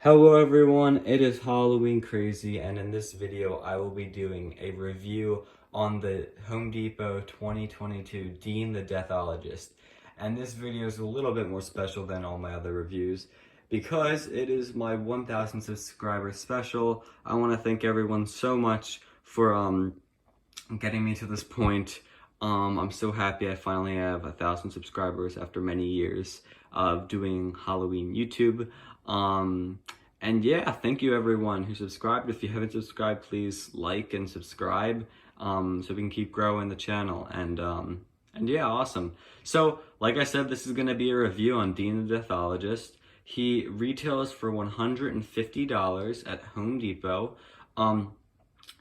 Hello everyone, it is Halloween Crazy, and in this video I will be doing a review on the Home Depot 2022 Dean the Deathologist. And this video is a little bit more special than all my other reviews because it is my 1,000 subscriber special. I want to thank everyone so much for getting me to this point. I'm so happy I finally have 1,000 subscribers after many years of doing Halloween YouTube. And yeah, thank you everyone who subscribed. If you haven't subscribed, please like and subscribe, so we can keep growing the channel. And yeah, awesome. So, like I said, this is gonna be a review on Dean the Deathologist. He retails for $150 at Home Depot.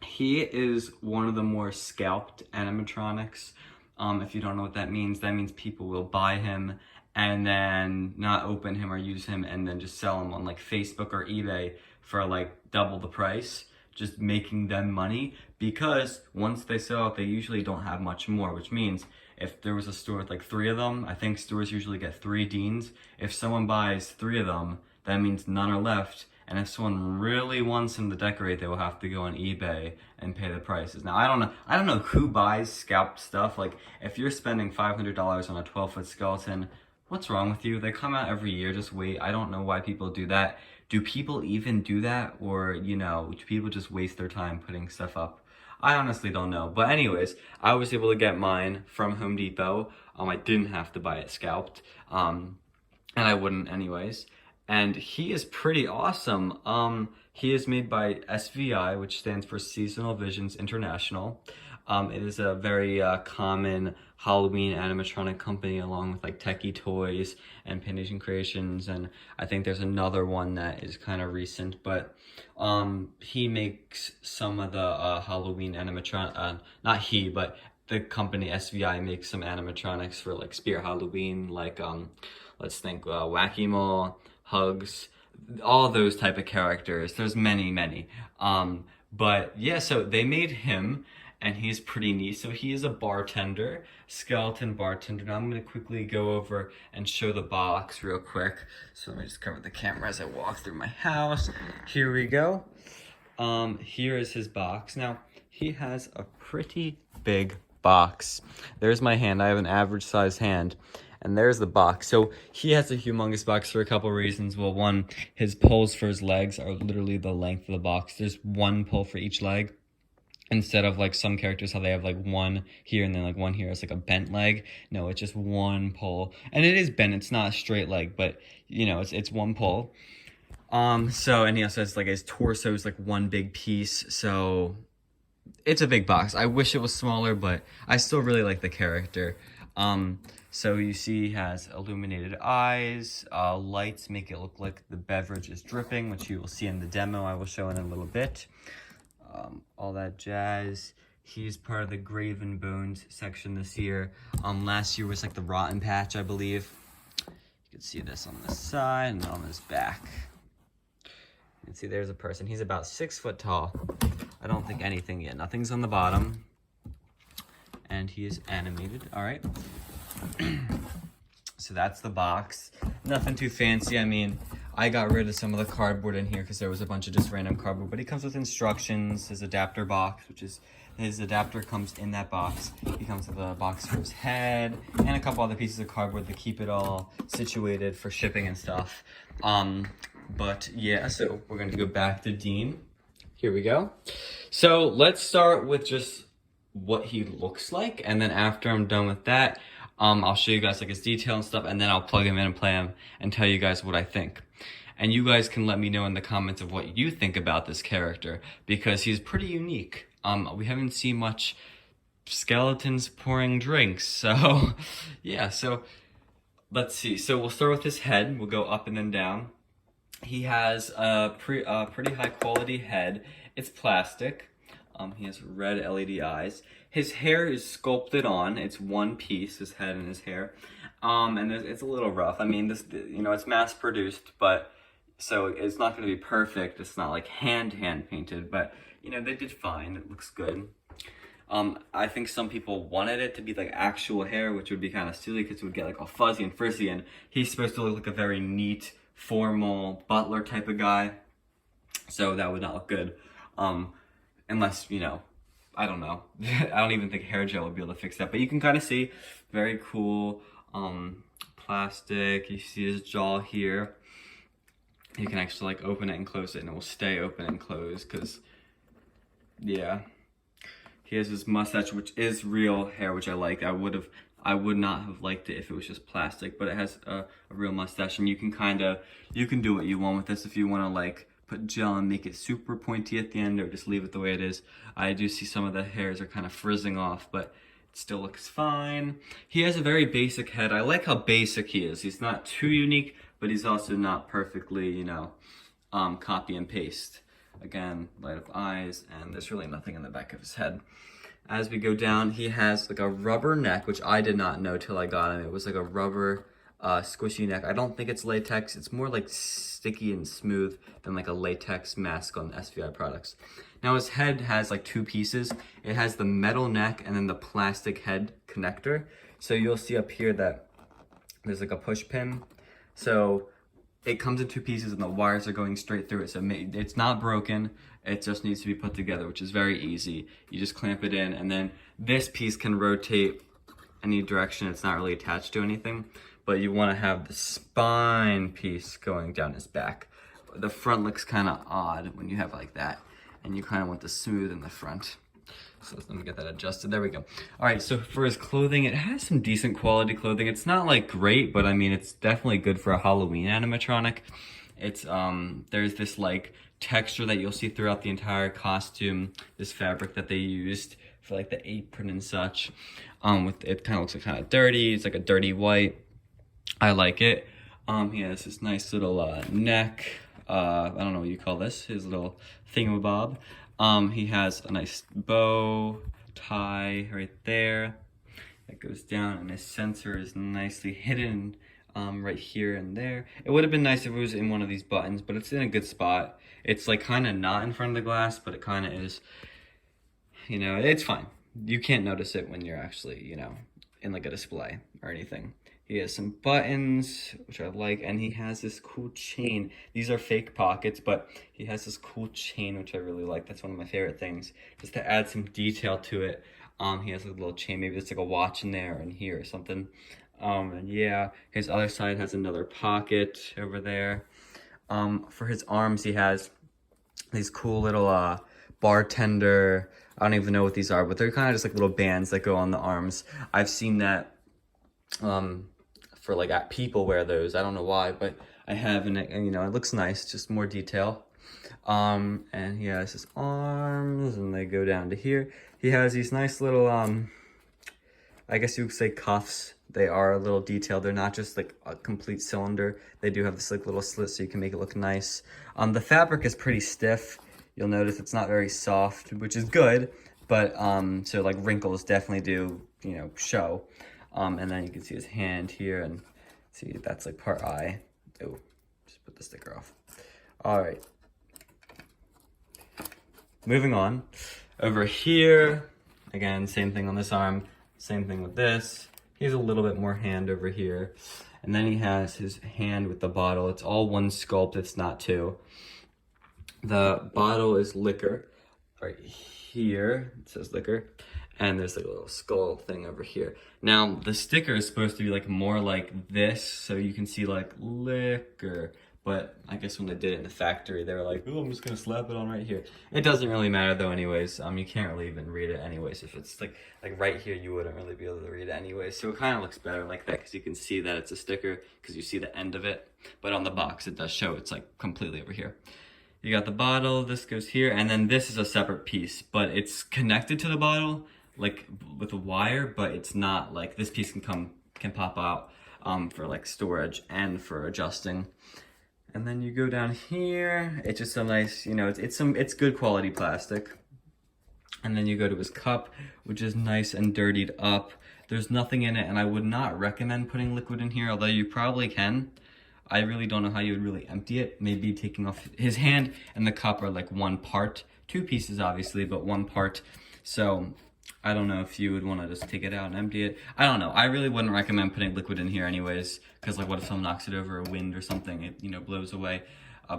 He is one of the more scalped animatronics. If you don't know what that means people will buy him and then not open him or use him and then just sell him on like Facebook or eBay for like double the price, just making them money, because once they sell out, they usually don't have much more, which means if there was a store with like 3 of them, I think stores usually get 3 Deans. If someone buys 3 of them, that means none are left. And if someone really wants him to decorate, they will have to go on eBay and pay the prices. Now, I don't know who buys scalped stuff. Like, if you're spending $500 on a 12-foot skeleton, what's wrong with you? They come out every year, just wait. I don't know why people do that. Do people even do that? Or, you know, do people just waste their time putting stuff up? I honestly don't know. But anyways, I was able to get mine from Home Depot. I didn't have to buy it scalped. And I wouldn't anyways. And he is pretty awesome. He is made by SVI, which stands for Seasonal Visions International. It is a very common Halloween animatronic company, along with like Techie Toys and Pandation Creations, and I think there's another one that is kind of recent, but he makes some of the Halloween animatronic, not he, but the company SVI makes some animatronics for like Spirit Halloween, like let's think Wacky Mole, Hugs, all those type of characters. There's many. But yeah, so they made him, and he's pretty neat. So he is a bartender, skeleton bartender. Now I'm gonna quickly go over and show the box real quick. So let me just cover the camera as I walk through my house. Here we go. Here is his box. Now, he has a pretty big box. There's my hand. I have an average size hand. And there's the box. So he has a humongous box for a couple reasons. Well, one, his poles for his legs are literally the length of the box. There's one pole for each leg, instead of like some characters how they have like one here and then like one here. It's like a bent leg. No, it's just one pole. And it is bent. It's not a straight leg, but you know, it's one pole. So, and he also has like his torso is like one big piece. So it's a big box. I wish it was smaller, but I still really like the character. So you see he has illuminated eyes, lights make it look like the beverage is dripping, which you will see in the demo I will show in a little bit. All that jazz. He's part of the Graven Bones section this year. Last year was like the Rotten Patch, I believe. You can see this on this side and on his back. You can see there's a person. He's about 6 foot tall. I don't think anything yet. Nothing's on the bottom. And he is animated. All right. So that's the box. Nothing too fancy. I mean, I got rid of some of the cardboard in here because there was a bunch of just random cardboard, but he comes with instructions, his adapter box, which is, his adapter comes in that box. He comes with a box for his head and a couple other pieces of cardboard to keep it all situated for shipping and stuff. But yeah, so we're going to go back to Dean. Here we go. So let's start with just what he looks like, and then after I'm done with that, I'll show you guys like his detail and stuff, and then I'll plug him in and play him and tell you guys what I think. And you guys can let me know in the comments of what you think about this character, because he's pretty unique. We haven't seen much skeletons pouring drinks, so yeah, so let's see. So we'll start with his head. We'll go up and then down. He has a pretty high quality head. It's plastic. He has red LED eyes. His hair is sculpted on. It's one piece, his head and his hair. And it's a little rough. I mean, this, you know, it's mass produced, but so it's not going to be perfect. It's not like hand painted, but you know, they did fine. It looks good. I think some people wanted it to be like actual hair, which would be kind of silly because it would get like all fuzzy and frizzy, and he's supposed to look like a very neat formal butler type of guy. So that would not look good. Unless, you know, I don't know. I don't even think hair gel would be able to fix that. But you can kind of see, very cool, plastic. You see his jaw here. You can actually like open it and close it, and it will stay open and closed, because, yeah. He has his mustache, which is real hair, which I like. I would not have liked it if it was just plastic, but it has a real mustache, and you can do what you want with this. If you want to like put gel and make it super pointy at the end, or just leave it the way it is. I do see some of the hairs are kind of frizzing off, but it still looks fine. He has a very basic head. I like how basic he is. He's not too unique, but he's also not perfectly, you know, copy and paste. Again, light up eyes, and there's really nothing in the back of his head. As we go down, he has like a rubber neck, which I did not know till I got him. It was like a rubber squishy neck. I don't think it's latex. It's more like sticky and smooth than like a latex mask on SVI products. Now his head has like two pieces. It has the metal neck and then the plastic head connector. So you'll see up here that there's like a push pin. So it comes in two pieces and the wires are going straight through it. So it's not broken. It just needs to be put together, which is very easy. You just clamp it in, and then this piece can rotate any direction. It's not really attached to anything, but you want to have the spine piece going down his back. The front looks kind of odd when you have like that, and you kind of want the smooth in the front. So let me get that adjusted. There we go. All right, so for his clothing, it has some decent quality clothing. It's not like great, but I mean, it's definitely good for a Halloween animatronic. It's there's this like texture that you'll see throughout the entire costume, this fabric that they used for like the apron and such. With it kind of looks like kind of dirty. It's like a dirty white. I like it. He has this nice little neck. I don't know what you call this. His little thingamabob. He has a nice bow tie right there that goes down, and his sensor is nicely hidden right here and there. It would have been nice if it was in one of these buttons, but it's in a good spot. It's like kind of not in front of the glass, but it kind of is. You know, it's fine. You can't notice it when you're actually, you know, in like a display or anything. He has some buttons, which I like, and he has this cool chain. These are fake pockets, but he has this cool chain, which I really like. That's one of my favorite things, just to add some detail to it. He has a little chain, maybe it's like a watch in there and here or something. And yeah, his other side has another pocket over there. For his arms, he has these cool little bartender, I don't even know what these are, but they're kind of just like little bands that go on the arms. I've seen that for like people wear those. I don't know why, but I have, and you know, it looks nice, just more detail. And he has his arms, and they go down to here. He has these nice little, I guess you could say cuffs. They are a little detailed. They're not just like a complete cylinder. They do have this like little slit so you can make it look nice. The fabric is pretty stiff. You'll notice it's not very soft, which is good, but so like wrinkles definitely do, you know, show. And then you can see his hand here, and see that's like part eye. Oh, just put the sticker off. All right. Moving on. Over here, again, same thing on this arm, same thing with this. He has a little bit more hand over here. And then he has his hand with the bottle. It's all one sculpt, it's not two. The bottle is liquor. Right here, it says liquor. And there's like a little skull thing over here. Now, the sticker is supposed to be like more like this, so you can see like liquor. But I guess when they did it in the factory, they were like, oh, I'm just gonna slap it on right here. It doesn't really matter though anyways. You can't really even read it anyways. If it's like right here, you wouldn't really be able to read it anyway. So it kind of looks better like that, because you can see that it's a sticker, because you see the end of it. But on the box, it does show it's like completely over here. You got the bottle, this goes here, and then this is a separate piece, but it's connected to the bottle, like with a wire, but it's not like, this piece can pop out for like storage and for adjusting. And then you go down here, it's just a nice, you know, it's good quality plastic. And then you go to his cup, which is nice and dirtied up. There's nothing in it, and I would not recommend putting liquid in here, although you probably can. I really don't know how you would really empty it. Maybe taking off his hand and the cup are like one part. Two pieces obviously, but one part. So I don't know if you would want to just take it out and empty it. I don't know. I really wouldn't recommend putting liquid in here anyways, because like what if someone knocks it over a wind or something, it, you know, blows away,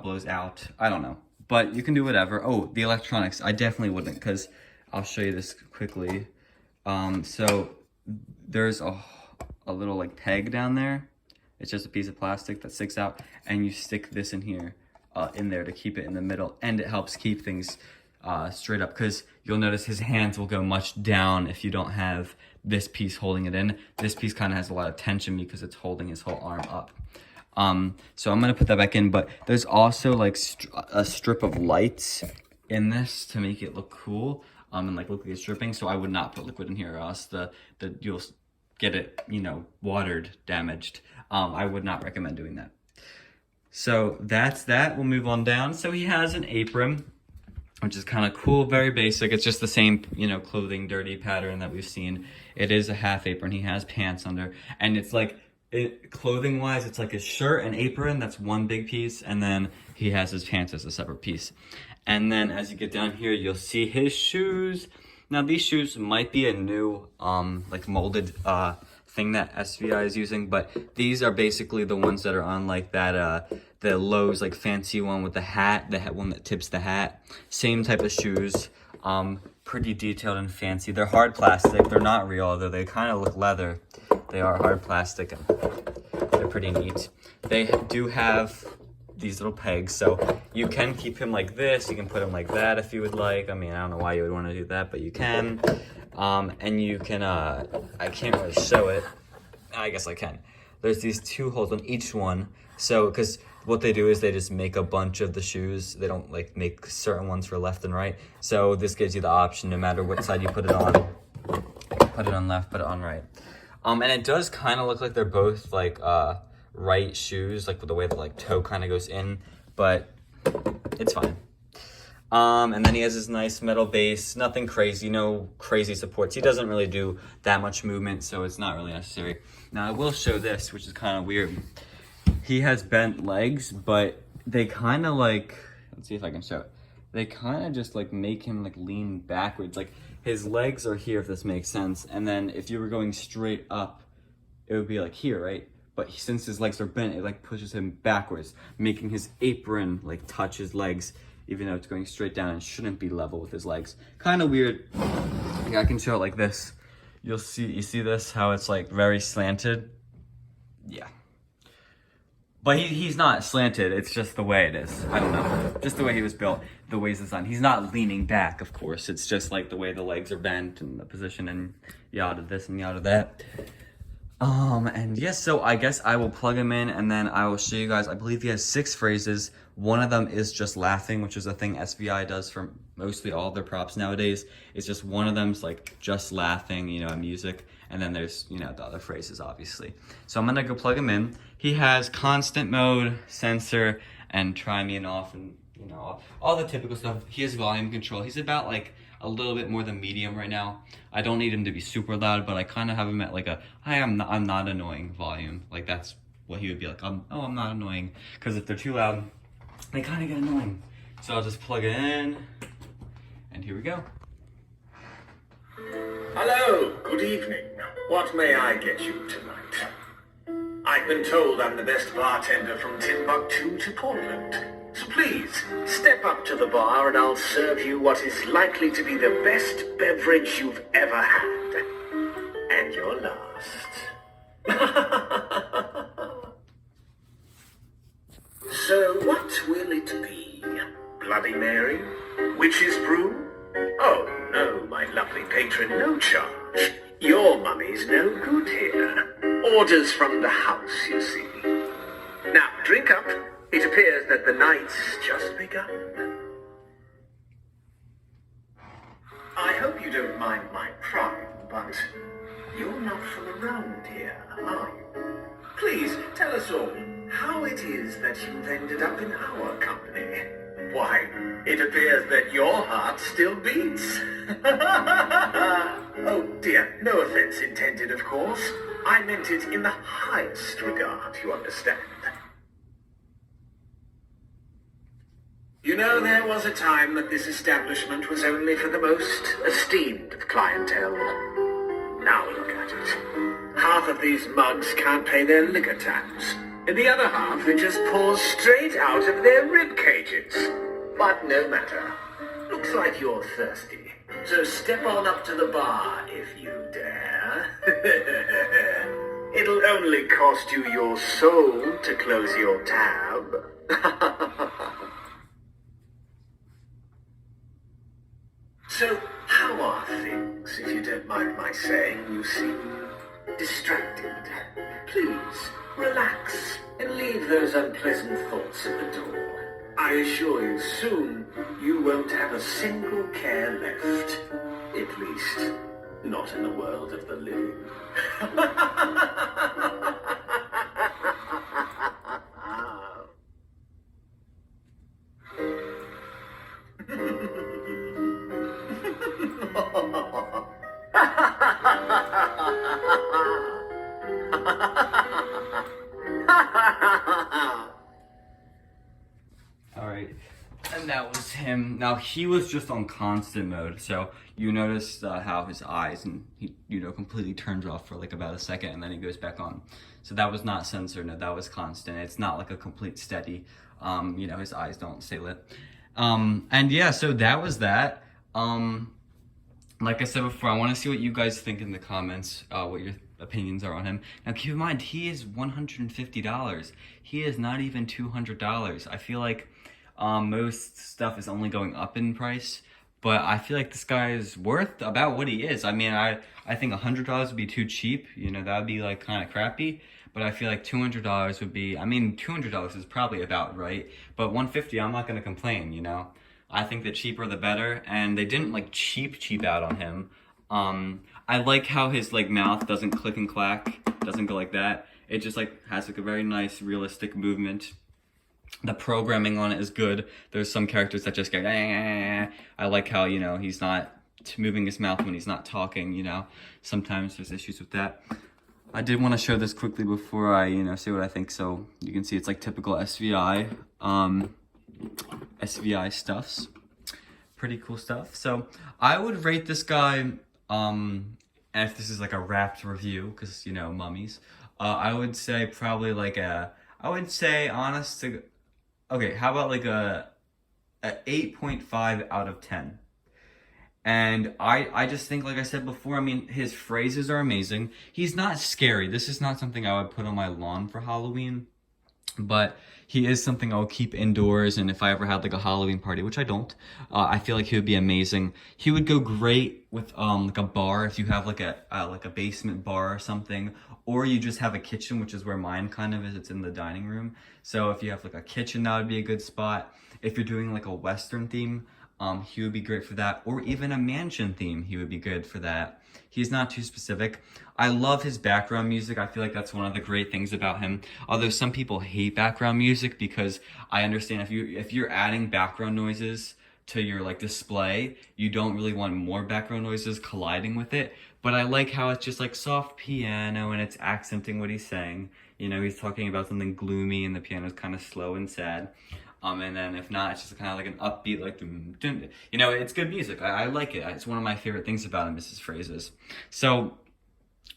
blows out. I don't know. But you can do whatever. Oh, the electronics. I definitely wouldn't, because I'll show you this quickly. So there's a little like peg down there. It's just a piece of plastic that sticks out, and you stick this in here, in there to keep it in the middle, and it helps keep things straight up, because you'll notice his hands will go much down if you don't have this piece holding it in. This piece kind of has a lot of tension because it's holding his whole arm up. So I'm gonna put that back in, but there's also like a strip of lights in this to make it look cool, and like look like it's dripping. So I would not put liquid in here, or else you'll get it, you know, watered, damaged. I would not recommend doing that. So that's that. We'll move on down. So he has an apron, which is kind of cool, very basic. It's just the same, you know, clothing dirty pattern that we've seen. It is a half apron. He has pants under, and it's like, clothing wise, it's like his shirt and apron, that's one big piece, and then he has his pants as a separate piece. And then as you get down here, you'll see his shoes. Now these shoes might be a new like molded thing that SVI is using, but these are basically the ones that are on like that the Lowe's like fancy one with the hat, one that tips the hat. Same type of shoes, pretty detailed and fancy. They're hard plastic, they're not real, although they kind of look leather. They are hard plastic, and they're pretty neat. They do have these little pegs, so you can keep him like this, you can put him like that if you would like. I mean, I don't know why you would want to do that, but you can. And you can, I can't really show it. I guess I can. There's these two holes on each one. So, because what they do is they just make a bunch of the shoes. They don't like make certain ones for left and right. So this gives you the option, no matter what side you put it on. Put it on left, put it on right. And it does kind of look like they're both like right shoes, like with the way the like toe kind of goes in, but it's fine. And then he has his nice metal base, nothing crazy, no crazy supports. He doesn't really do that much movement, so it's not really necessary. Now I will show this, which is kind of weird. He has bent legs, but they kind of like, let's see if I can show it. They kind of just like make him like lean backwards. Like his legs are here, if this makes sense. And then if you were going straight up, it would be like here, right? But since his legs are bent, it like pushes him backwards, making his apron like touch his legs, even though it's going straight down and shouldn't be level with his legs. Kind of weird. Yeah, I can show it like this. You see this, how it's like very slanted? Yeah. But he's not slanted, it's just the way it is. I don't know, just the way he was built, the way he's designed. He's not leaning back, of course. It's just like the way the legs are bent and the position and yada this and yada that. And yes, so I guess I will plug him in and then I will show you guys. I believe he has 6 phrases. One of them is just laughing, which is a thing SVI does for mostly all their props nowadays. It's just one of them's like just laughing, you know, music. And then there's, you know, the other phrases, obviously. So I'm gonna go plug him in. He has constant mode, sensor, and try me and off, and, you know, all the typical stuff. He has volume control. He's about like a little bit more than medium right now. I don't need him to be super loud, but I kind of have him at like a, hi, I'm not annoying volume. Like that's what he would be like. I'm not annoying. Because if they're too loud, they kind of get annoying. So I'll just plug it in, and here we go. Hello, good evening. What may I get you tonight? I've been told I'm the best bartender from Timbuktu to Portland. So please, step up to the bar and I'll serve you what is likely to be the best beverage you've ever had. And your last. So what will it be? Bloody Mary? Witch's brew? Oh no, my lovely patron, no charge. Your money's no good here. Orders from the house, you see. Now, drink up. It appears that the night's just begun. I hope you don't mind my prying, but you're not from around here, are you? Please, tell us all how it is that you've ended up in our company. Why, it appears that your heart still beats. Oh dear, no offense intended, of course. I meant it in the highest regard, you understand. You You know, there was a time that this establishment was only for the most esteemed of clientele. Now look at it. Half of these mugs can't pay their liquor tax, and the other half it just pours straight out of their rib cages. But no matter. Looks like you're thirsty. So step on up to the bar if you dare. It'll only cost you your soul to close your tab. So, how are things, if you don't mind my saying? You seem distracted. Please, relax and leave those unpleasant thoughts at the door. I assure you, soon you won't have a single care left. At least, not in the world of the living. Alright, and that was him. Now, he was just on constant mode, so you notice how his eyes, and he, completely turns off for like about a second, and then he goes back on. So that was not censored, no, that was constant. It's not like a complete steady, his eyes don't stay lit. And yeah, so that was that. Like I said before, I want to see what you guys think in the comments, what your opinions are on him. Now, keep in mind, he is $150. He is not even $200. I feel like most stuff is only going up in price, but I feel like this guy is worth about what he is. I mean, I think $100 would be too cheap. That would be like kind of crappy. But I feel like $200 would be, $200 is probably about right. But $150, I'm not going to complain, I think the cheaper the better, and they didn't like cheap out on him. I like how his like mouth doesn't click and clack, doesn't go like that. It just like has like a very nice realistic movement. The programming on it is good. There's some characters that just go, I like how, he's not moving his mouth when he's not talking, Sometimes there's issues with that. I did want to show this quickly before I, say what I think. So you can see it's like typical SVI. SVI stuffs. Pretty cool stuff. So I would rate this guy, and if this is like a wrapped review, because, mummies, I would say probably like okay, how about like a 8.5 out of 10. And I just think, like I said before, his phrases are amazing. He's not scary. This is not something I would put on my lawn for Halloween. But he is something I'll keep indoors, and if I ever had like a Halloween party, which I don't, I feel like he would be amazing. He would go great with like a bar, if you have like a basement bar or something, or you just have a kitchen, which is where mine kind of is. It's in the dining room. So if you have like a kitchen, that would be a good spot. If you're doing like a Western theme, he would be great for that, or even a mansion theme, he would be good for that. He's not too specific. I love his background music. I feel like that's one of the great things about him. Although some people hate background music, because I understand if you're adding background noises to your like display, you don't really want more background noises colliding with it. But I like how it's just like soft piano and it's accenting what he's saying. He's talking about something gloomy and the piano's kind of slow and sad. And then if not, it's just kind of like an upbeat, like, it's good music. I like it. It's one of my favorite things about him is his phrases. So,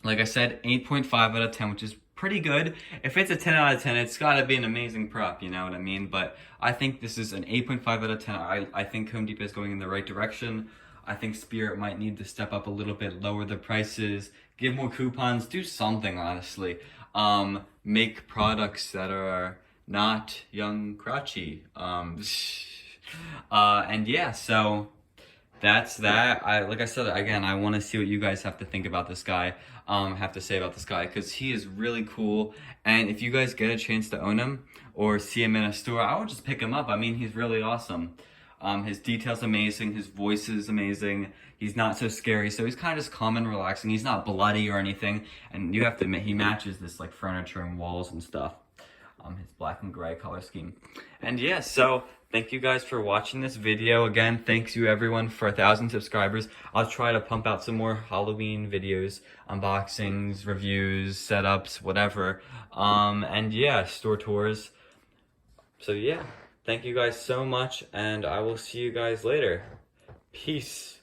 like I said, 8.5 out of 10, which is pretty good. If it's a 10 out of 10, it's got to be an amazing prop, you know what I mean? But I think this is an 8.5 out of 10. I think Home Depot is going in the right direction. I think Spirit might need to step up a little bit, lower the prices, give more coupons, do something, honestly. Make products that are not young crotchy. And yeah, so that's that. Like I said, again, I want to see what you guys have to think about this guy, have to say about this guy, because he is really cool. And if you guys get a chance to own him or see him in a store, I would just pick him up. He's really awesome. His detail's amazing. His voice is amazing. He's not so scary. So he's kind of just calm and relaxing. He's not bloody or anything. And you have to admit, he matches this like furniture and walls and stuff. His black and gray color scheme. And yeah, so thank you guys for watching this video. Again, thanks you everyone for 1,000 subscribers. I'll try to pump out some more Halloween videos, unboxings, reviews, setups, whatever. And yeah, store tours. So yeah, Thank you guys so much, and I will see you guys later. Peace.